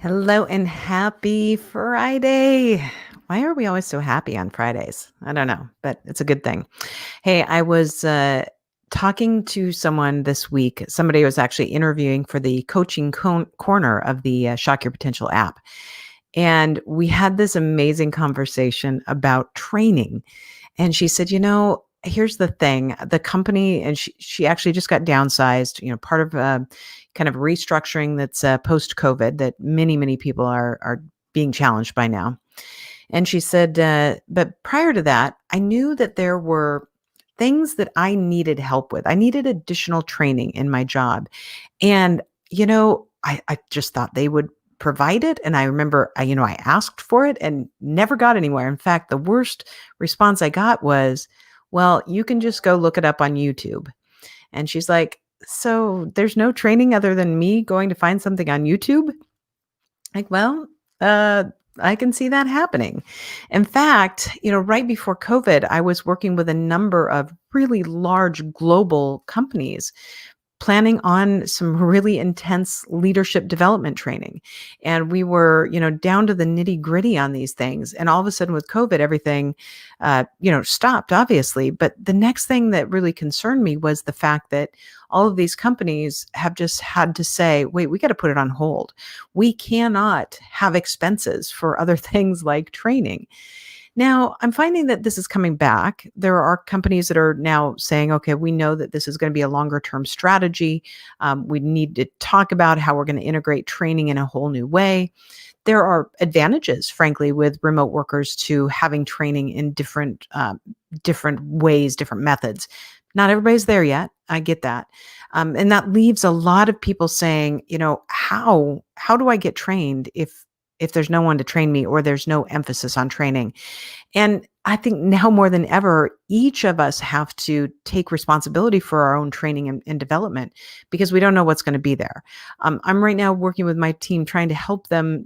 Hello and happy Friday. Why are we always so happy on Fridays? I don't know, but it's a good thing. Hey, I was talking to someone this week. Somebody was actually interviewing for the coaching corner of the Shock Your Potential app. And we had this amazing conversation about training. And she said, here's the thing, the company, and she actually just got downsized, part of kind of restructuring that's post COVID that many people are being challenged by now. And she said, but prior to that, I knew that there were things that I needed help with. I needed additional training in my job. And, I just thought they would provide it. And I remember, I asked for it and never got anywhere. In fact, the worst response I got was, well, you can just go look it up on YouTube. And she's like, so there's no training other than me going to find something on YouTube? Like, well, I can see that happening. In fact, right before COVID, I was working with a number of really large global companies planning on some really intense leadership development training. And we were, down to the nitty gritty on these things. And all of a sudden with COVID, everything, stopped, obviously. But the next thing that really concerned me was the fact that all of these companies have just had to say, wait, we got to put it on hold. We cannot have expenses for other things like training. Now, I'm finding that this is coming back. There are companies that are now saying, okay, we know that this is going to be a longer term strategy. We need to talk about how we're going to integrate training in a whole new way. There are advantages, frankly, with remote workers to having training in different ways, different methods. Not everybody's there yet. I get that. And that leaves a lot of people saying, how do I get trained if there's no one to train me or there's no emphasis on training? And I think now more than ever, each of us have to take responsibility for our own training and development because we don't know what's going to be there. I'm right now working with my team trying to help them,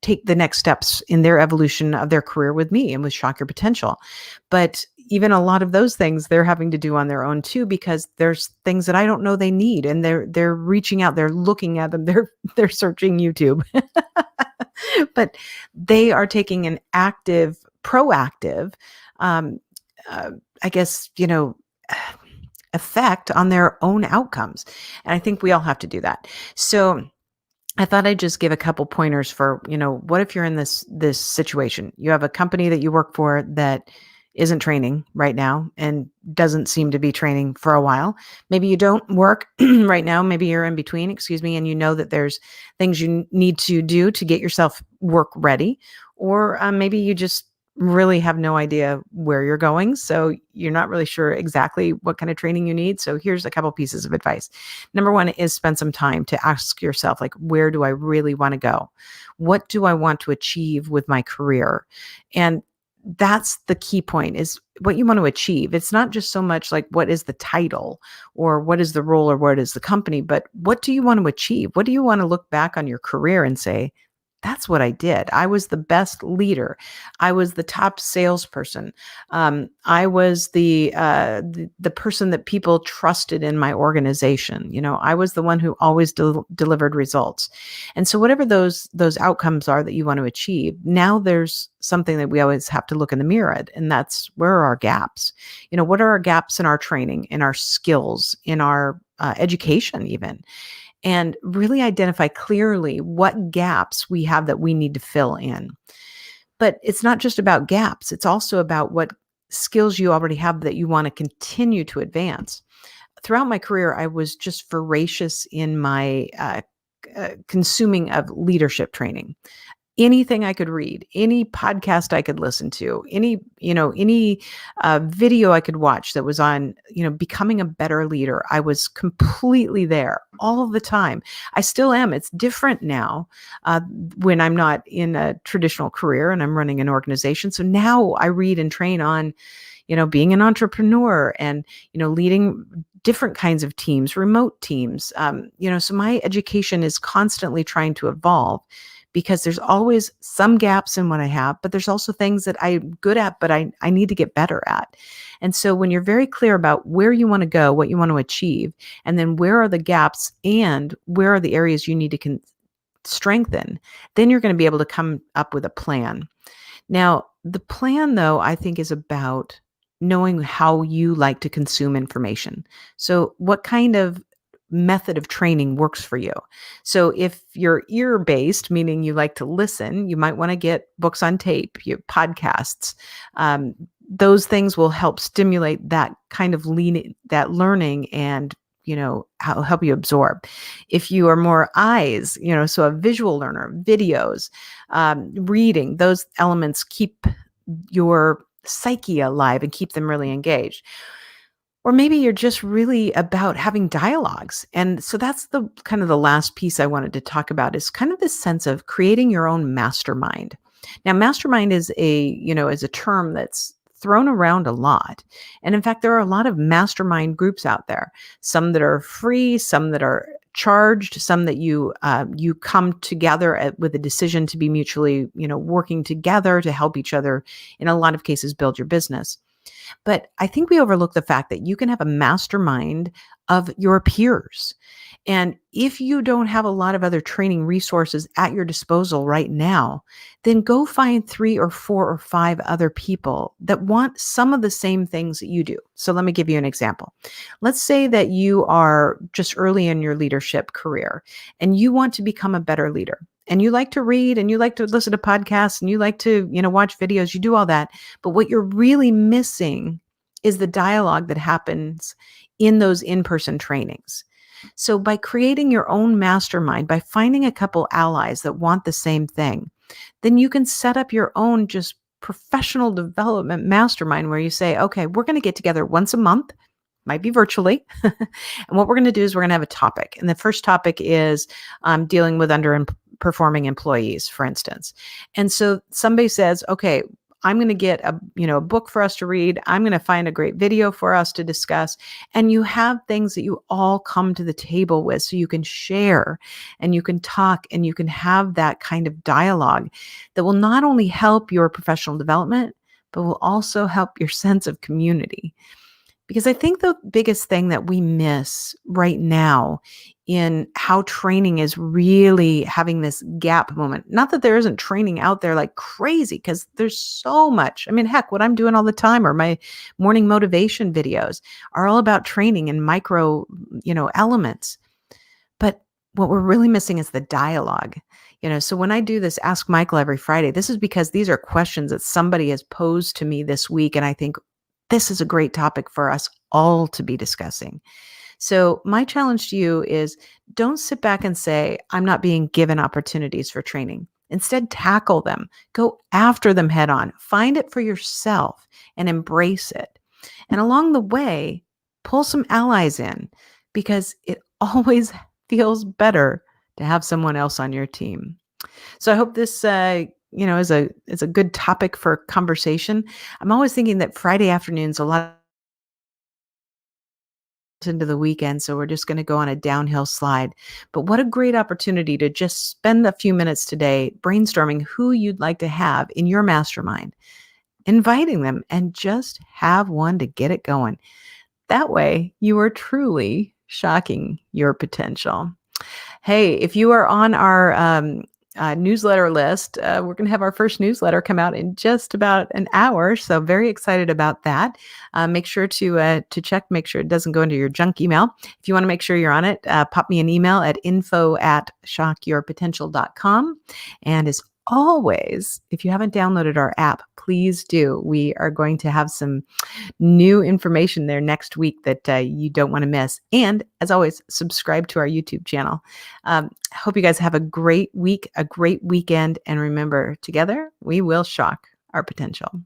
take the next steps in their evolution of their career with me and with Shock Your Potential. But even a lot of those things they're having to do on their own too, because there's things that I don't know they need, and they're reaching out, they're looking at them, they're searching YouTube, but they are taking an active proactive, um, I guess, effect on their own outcomes. And I think we all have to do that. So I thought I'd just give a couple pointers for, what if you're in this situation? You have a company that you work for that isn't training right now and doesn't seem to be training for a while. Maybe you don't work right now. Maybe you're in between, and you know that there's things you need to do to get yourself work ready. Or maybe you just really have no idea where you're going. So you're not really sure exactly what kind of training you need. So here's a couple pieces of advice. Number one is spend some time to ask yourself, like, where do I really want to go? What do I want to achieve with my career? And that's the key point, is what you want to achieve. It's not just so much like what is the title or what is the role or what is the company, but what do you want to achieve? What do you want to look back on your career and say, that's what I did. I was the best leader. I was the top salesperson. I was the person that people trusted in my organization. I was the one who always delivered results. And so, whatever those outcomes are that you want to achieve, now there's something that we always have to look in the mirror at, and that's, where are our gaps? What are our gaps in our training, in our skills, in our education, even? And really identify clearly what gaps we have that we need to fill in. But it's not just about gaps. It's also about what skills you already have that you want to continue to advance. Throughout my career, I was just voracious in my consuming of leadership training. Anything I could read, any podcast I could listen to, any video I could watch that was on, becoming a better leader. I was completely there all the time. I still am. It's different now when I'm not in a traditional career and I'm running an organization. So now I read and train on, being an entrepreneur and, leading different kinds of teams, remote teams. So my education is constantly trying to evolve, because there's always some gaps in what I have, but there's also things that I'm good at, but I need to get better at. And so when you're very clear about where you want to go, what you want to achieve, and then where are the gaps and where are the areas you need to strengthen, then you're going to be able to come up with a plan. Now, the plan, though, I think is about knowing how you like to consume information. So, what kind of method of training works for you? So, if you're ear based, meaning you like to listen, you might want to get books on tape, podcasts. Um, those things will help stimulate that kind of that learning and help you absorb. If you are more eyes, so a visual learner, videos, reading, those elements keep your psyche alive and keep them really engaged. Or maybe you're just really about having dialogues. And so that's the kind of the last piece I wanted to talk about is kind of this sense of creating your own mastermind. Now, mastermind is a term that's thrown around a lot. And in fact, there are a lot of mastermind groups out there, some that are free, some that are charged, some that you come together with a decision to be mutually, working together to help each other, in a lot of cases, build your business. But I think we overlook the fact that you can have a mastermind of your peers. And if you don't have a lot of other training resources at your disposal right now, then go find 3 or 4 or 5 other people that want some of the same things that you do. So let me give you an example. Let's say that you are just early in your leadership career and you want to become a better leader. And you like to read and you like to listen to podcasts and you like to, watch videos, you do all that. But what you're really missing is the dialogue that happens in those in-person trainings. So by creating your own mastermind, by finding a couple allies that want the same thing, then you can set up your own just professional development mastermind where you say, okay, we're going to get together once a month, might be virtually. And what we're going to do is we're going to have a topic. And the first topic is dealing with underperforming employees, for instance. And so somebody says, okay, I'm going to get a book for us to read. I'm going to find a great video for us to discuss. And you have things that you all come to the table with so you can share and you can talk and you can have that kind of dialogue that will not only help your professional development, but will also help your sense of community. Because I think the biggest thing that we miss right now in how training is really having this gap moment, not that there isn't training out there like crazy, because there's so much. I mean, heck, what I'm doing all the time or my morning motivation videos are all about training and micro, elements. But what we're really missing is the dialogue. So when I do this Ask Michael every Friday, this is because these are questions that somebody has posed to me this week. And I think, this is a great topic for us all to be discussing. So my challenge to you is don't sit back and say, I'm not being given opportunities for training. Instead, tackle them. Go after them head on. Find it for yourself and embrace it. And along the way, pull some allies in because it always feels better to have someone else on your team. So I hope this is a good topic for conversation. I'm always thinking that Friday afternoons a lot into the weekend, so we're just going to go on a downhill slide. But what a great opportunity to just spend a few minutes today brainstorming who you'd like to have in your mastermind, inviting them, and just have one to get it going. That way, you are truly shocking your potential. Hey, if you are on our newsletter list, we're going to have our first newsletter come out in just about an hour. So very excited about that. Make sure to check, make sure it doesn't go into your junk email. If you want to make sure you're on it, pop me an email at info@shockyourpotential.com. And as always, if you haven't downloaded our app, please do. We are going to have some new information there next week that you don't want to miss. And as always, subscribe to our YouTube channel. Hope you guys have a great week, a great weekend. And remember, together, we will shock our potential.